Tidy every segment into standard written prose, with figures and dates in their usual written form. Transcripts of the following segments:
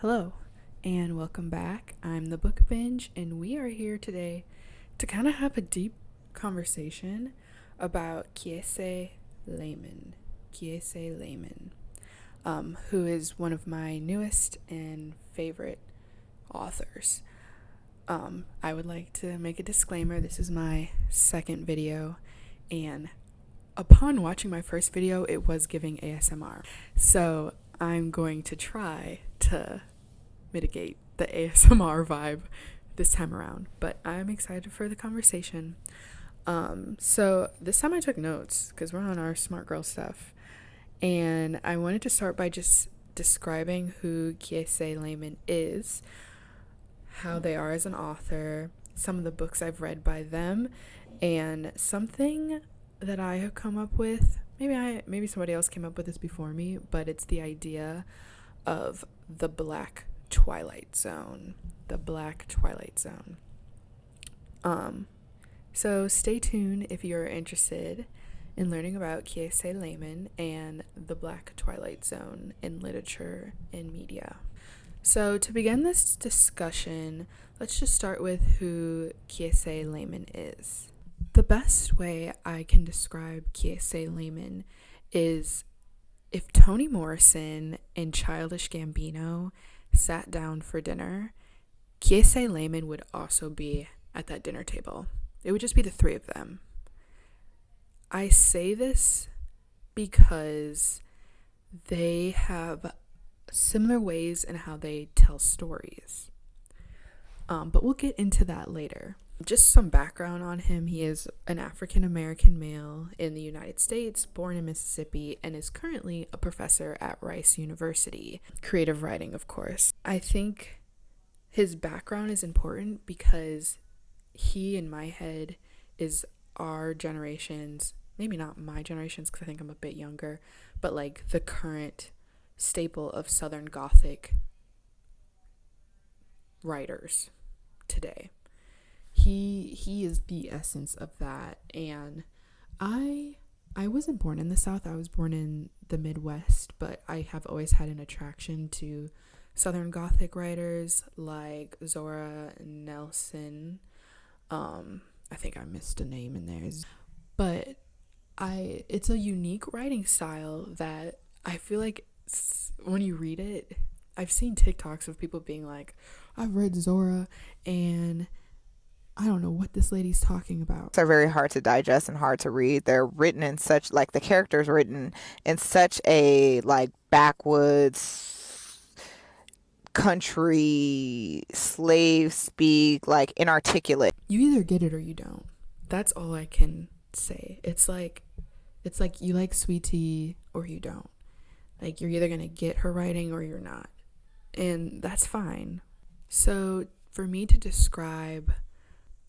Hello, and welcome back. I'm the Book Binge, and we are here today to kind of have a deep conversation about Kiese Laymon. Kiese Laymon, who is one of my newest and favorite authors. I would like to make a disclaimer. This is my second video, and upon watching my first video, it was giving ASMR. So I'm going to try to mitigate the ASMR vibe this time around, but I'm excited for the conversation. So this time I took notes because we're on our smart girl stuff, and I wanted to start by just describing who Kiese Laymon is, how they are as an author, some of the books I've read by them, and something that I have come up with. Maybe somebody else came up with this before me, but it's the idea of the Black Twilight Zone. The Black Twilight Zone. So stay tuned if you're interested in learning about Kiese Laymon and the Black Twilight Zone in literature and media. So to begin this discussion, let's just start with who Kiese Laymon is. The best way I can describe Kiese Laymon is if Toni Morrison and Childish Gambino sat down for dinner, Kiese Laymon would also be at that dinner table. It would just be the three of them. I say this because they have similar ways in how they tell stories. But we'll get into that later. Just some background on him. He is an African-American male in the United States, born in Mississippi, and is currently a professor at Rice University. Creative writing, of course. I think his background is important because he, in my head, is our generation's, maybe not my generation's because I think I'm a bit younger, but like the current staple of Southern Gothic writers today. He is the essence of that, and I wasn't born in the South. I was born in the Midwest, but I have always had an attraction to Southern Gothic writers like Zora Nelson. I think I missed a name in there, but it's a unique writing style that I feel like when you read it, I've seen TikToks of people being like, I've read Zora and I don't know what this lady's talking about. Are very hard to digest and hard to read. They're written in such, like, the characters written in such a, like, backwoods country slave speak, like, inarticulate. You either get it or you don't. That's all I can say. It's like you like sweet tea or you don't. Like, you're either gonna get her writing or you're not, and that's fine. So for me to describe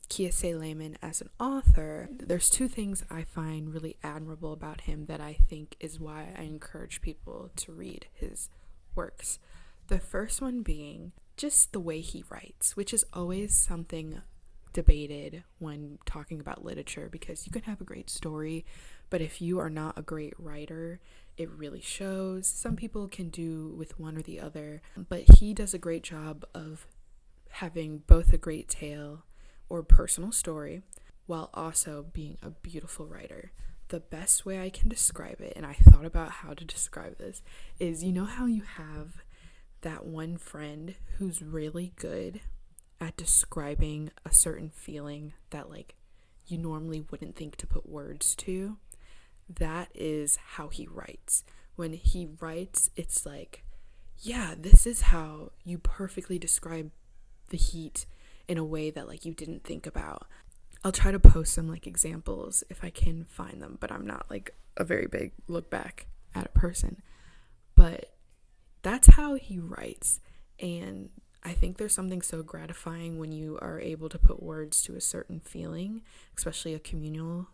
Kiese Laymon as an author, there's two things I find really admirable about him that I think is why I encourage people to read his works. The first one being just the way he writes, which is always something debated when talking about literature, because you can have a great story, but if you are not a great writer, it really shows. Some people can do with one or the other, but he does a great job of having both a great tale or personal story while also being a beautiful writer. The best way I can describe it, and I thought about how to describe this, is you know how you have that one friend who's really good at describing a certain feeling that like you normally wouldn't think to put words to? That is how he writes. When he writes, it's like, yeah, this is how you perfectly describe the heat in a way that like you didn't think about. I'll try to post some like examples if I can find them, but I'm not like a very big look back at a person. But that's how he writes, and I think there's something so gratifying when you are able to put words to a certain feeling, especially a communal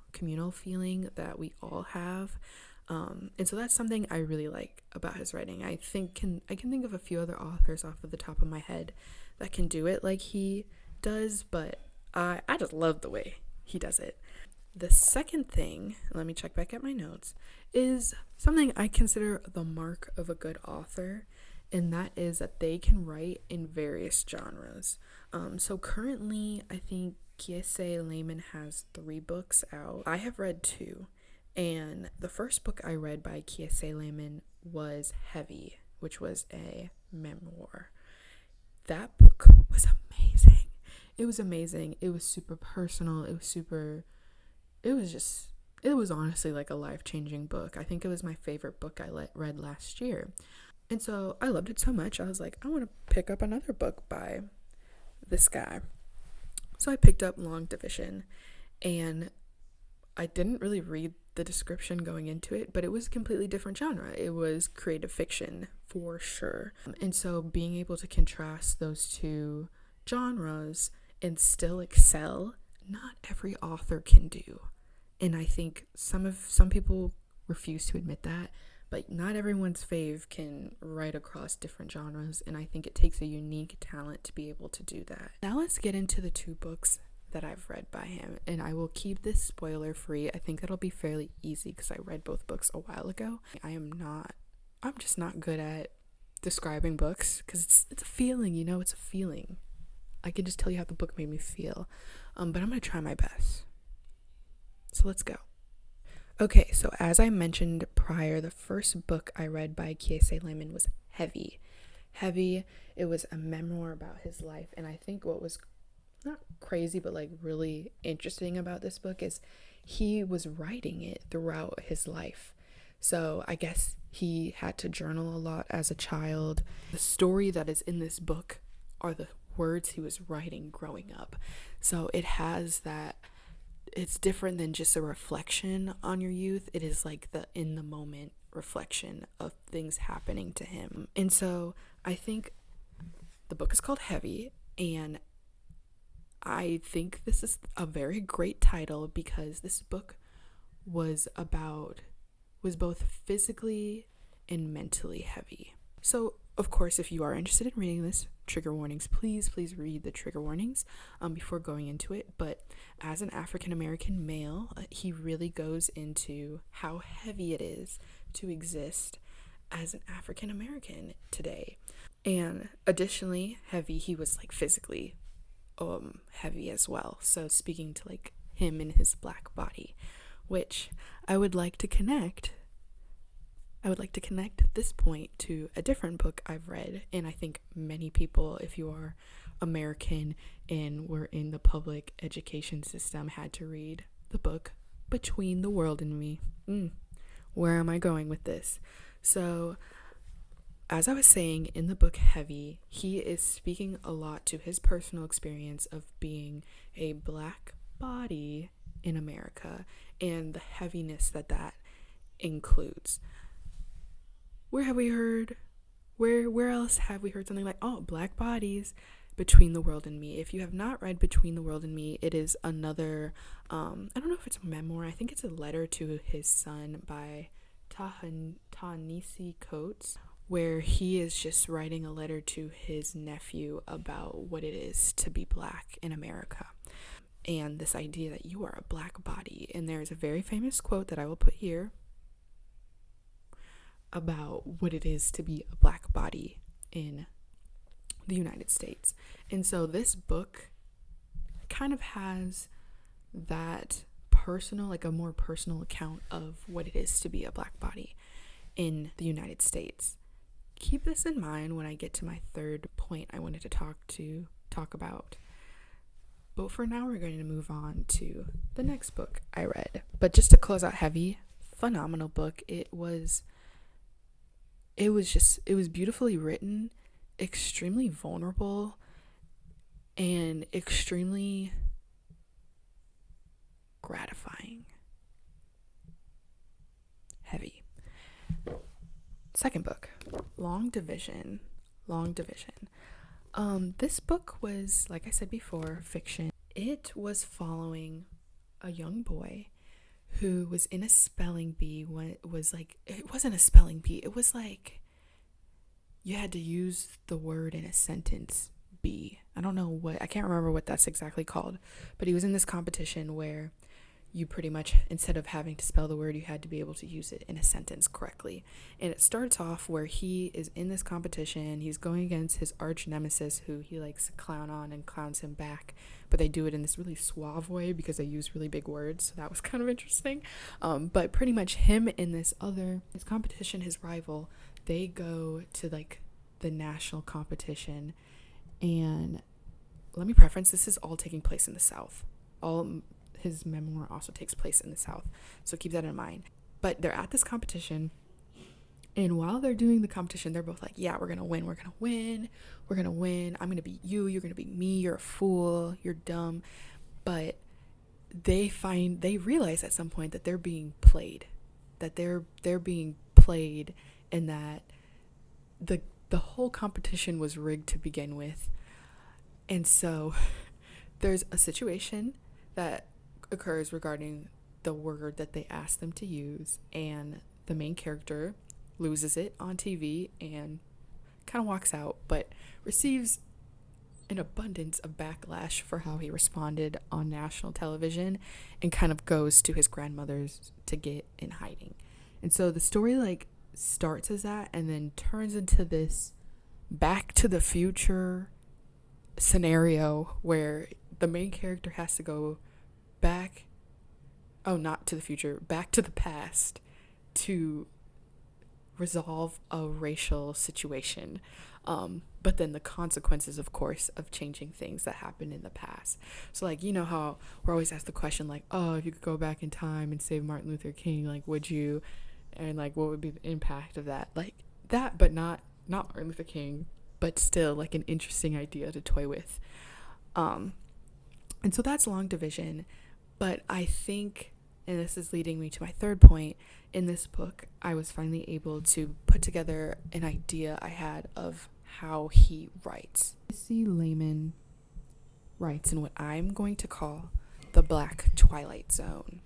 feeling that we all have. And so that's something I really like about his writing. I can think of a few other authors off of the top of my head that can do it like he does, but I just love the way he does it. The second thing, let me check back at my notes, is something I consider the mark of a good author, and that is that they can write in various genres. So currently, I think Kiese Laymon has 3 books out. I have read 2, and the first book I read by Kiese Laymon was Heavy, which was a memoir. That book was amazing. It was amazing. It was super personal. It was honestly like a life-changing book. I think it was my favorite book I read last year. And so I loved it so much, I was like, I want to pick up another book by this guy. So I picked up Long Division, and I didn't really read the description going into it, but it was a completely different genre. It was creative fiction for sure. And so being able to contrast those 2 genres and still excel, not every author can do. And I think some people refuse to admit that, but not everyone's fave can write across different genres, and I think it takes a unique talent to be able to do that. Now let's get into the 2 books that I've read by him, and I will keep this spoiler free. I think that'll be fairly easy because I read both books a while ago. I'm just not good at describing books because it's a feeling, it's a feeling. I can just tell you how the book made me feel, but I'm going to try my best. So let's go. Okay, so as I mentioned prior, the first book I read by Kiese Laymon was Heavy. Heavy, it was a memoir about his life, and I think what was not crazy but like really interesting about this book is he was writing it throughout his life. So I guess he had to journal a lot as a child. The story that is in this book are the words he was writing growing up. So it has that, it's different than just a reflection on your youth. It is like the in the moment reflection of things happening to him. And so I think the book is called Heavy, and I think this is a very great title because this book was both physically and mentally heavy. So of course, if you are interested in reading this, trigger warnings, please read the trigger warnings before going into it. But as an African American male, he really goes into how heavy it is to exist as an African American today. And additionally, heavy, he was like physically heavy as well. So speaking to like him in his black body, which I would like to connect at this point to a different book I've read, and I think many people, if you are American and were in the public education system, had to read the book Between the World and Me. Where am I going with this? So, as I was saying, in the book Heavy, he is speaking a lot to his personal experience of being a black body in America and the heaviness that includes. Where else have we heard something like, black bodies, Between the World and Me? If you have not read Between the World and Me, it is another, I don't know if it's a memoir, I think it's a letter to his son by Ta-Nehisi Coates, where he is just writing a letter to his nephew about what it is to be black in America. And this idea that you are a black body. And there's a very famous quote that I will put here about what it is to be a black body in the United States. And so this book kind of has that personal, like a more personal account of what it is to be a black body in the United States. Keep this in mind when I get to my third point I wanted to talk about. But for now, we're going to move on to the next book I read. But just to close out Heavy, phenomenal book. It was beautifully written, extremely vulnerable, and extremely gratifying. Heavy. Second book, Long Division. This book was, like I said before, fiction. It was following a young boy who was in a spelling bee when it wasn't a spelling bee. It was like you had to use the word in a sentence bee. I can't remember what that's exactly called, but he was in this competition where you pretty much, instead of having to spell the word, you had to be able to use it in a sentence correctly. And it starts off where he is in this competition. He's going against his arch nemesis, who he likes to clown on and clowns him back, but they do it in this really suave way because they use really big words, so that was kind of interesting. But pretty much him in his competition, his rival, they go to like the national competition. And let me preference, this is all taking place in the South. His memoir also takes place in the South, so keep that in mind. But they're at this competition, and while they're doing the competition, they're both like, yeah, we're gonna win, I'm gonna beat you, you're gonna beat me, you're a fool, you're dumb. But they realize at some point that they're being played, and that the whole competition was rigged to begin with. And so there's a situation that occurs regarding the word that they asked them to use, and the main character loses it on TV and kind of walks out, but receives an abundance of backlash for how he responded on national television, and kind of goes to his grandmother's to get in hiding. And so the story like starts as that, and then turns into this Back to the Future scenario where the main character has to go back to the past to resolve a racial situation. But then the consequences, of course, of changing things that happened in the past. So like, you know how we're always asked the question like, oh, if you could go back in time and save Martin Luther King, like, would you? And like, what would be the impact of that? Like that, but not Martin Luther King, but still like an interesting idea to toy with. And so that's long division. But I think, and this is leading me to my third point, in this book, I was finally able to put together an idea I had of how he writes. Kiese Laymon writes in what I'm going to call the Black Twilight Zone.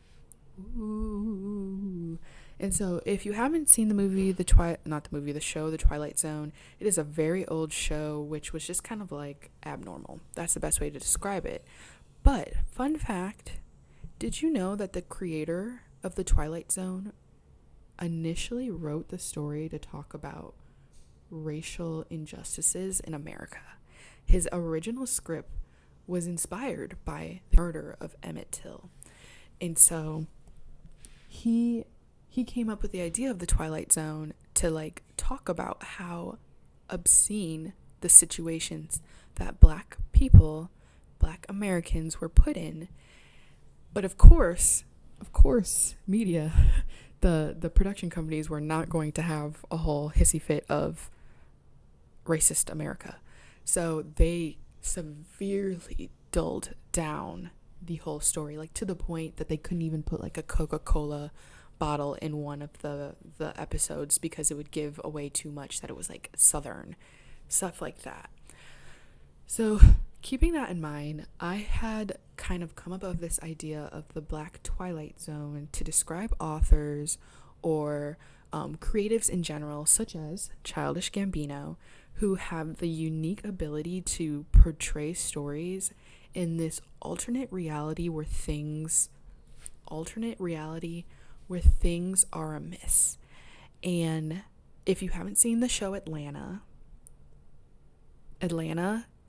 Ooh. And so if you haven't seen the show, The Twilight Zone, it is a very old show, which was just kind of like abnormal. That's the best way to describe it. But fun fact, did you know that the creator of The Twilight Zone initially wrote the story to talk about racial injustices in America? His original script was inspired by the murder of Emmett Till. And so he came up with the idea of the Twilight Zone to like talk about how obscene the situations that Black Americans were put in. But of course, media, the production companies were not going to have a whole hissy fit of racist America. So they severely dulled down the whole story, like to the point that they couldn't even put like a Coca-Cola bottle in one of the episodes because it would give away too much that it was like Southern, stuff like that. So keeping that in mind, I had kind of come up with this idea of the Black Twilight Zone to describe authors or creatives in general, such as Childish Gambino, who have the unique ability to portray stories in this alternate reality where things are amiss. And if you haven't seen the show Atlanta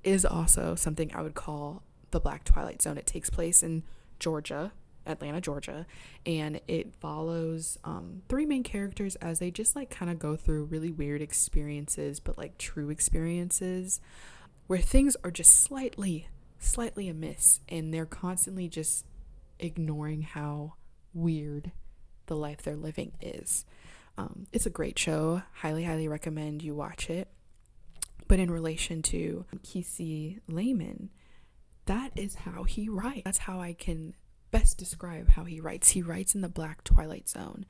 is also something I would call the Black Twilight Zone. It takes place in Atlanta, Georgia, and it follows three main characters as they just like kind of go through really weird experiences, but like true experiences where things are just slightly amiss, and they're constantly just ignoring how weird the life they're living is. It's a great show. Highly recommend you watch it. But in relation to Kiese Laymon, that is how he writes. That's how I can best describe how he writes. He writes in the Black Twilight Zone.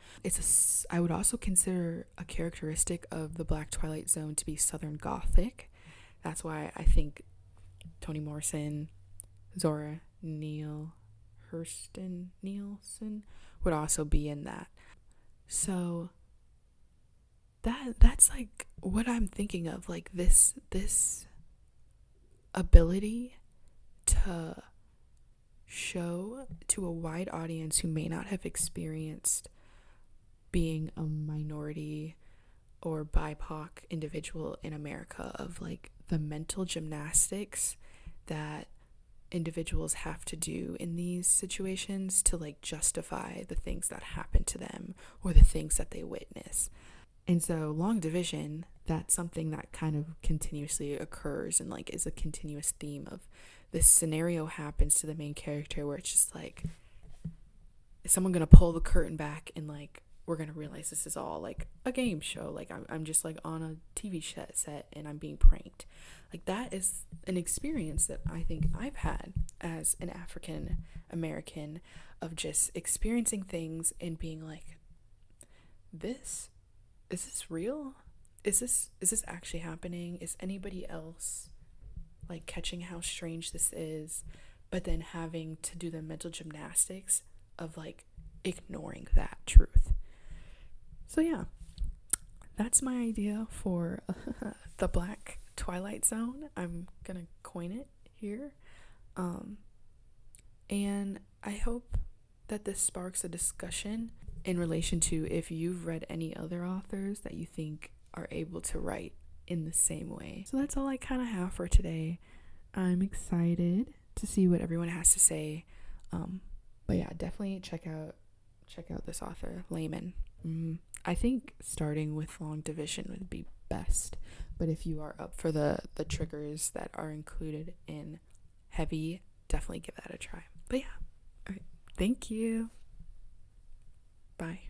I would also consider a characteristic of the Black Twilight Zone to be Southern Gothic. That's why I think Toni Morrison, Zora Neale Hurston Nielsen would also be in that. So that's like what I'm thinking of, like this ability to show to a wide audience who may not have experienced being a minority or BIPOC individual in America, of like the mental gymnastics that individuals have to do in these situations to like justify the things that happen to them or the things that they witness. And so long division, that's something that kind of continuously occurs and like is a continuous theme of this scenario happens to the main character where it's just like, is someone gonna pull the curtain back and like we're gonna realize this is all like a game show, like I'm just like on a TV set and I'm being pranked. Like that is an experience that I think I've had as an African American, of just experiencing things and being like, this is this real? Is this actually happening? Is anybody else like catching how strange this is? But then having to do the mental gymnastics of like ignoring that truth. So yeah, that's my idea for the Black Twilight Zone. I'm gonna coin it here. And I hope that this sparks a discussion in relation to if you've read any other authors that you think are able to write in the same way. So that's all I kind of have for today. I'm excited to see what everyone has to say. But yeah, definitely check out this author, Laymon. I think starting with long division would be best, but if you are up for the triggers that are included in heavy, definitely give that a try. But yeah, all right, thank you. Bye.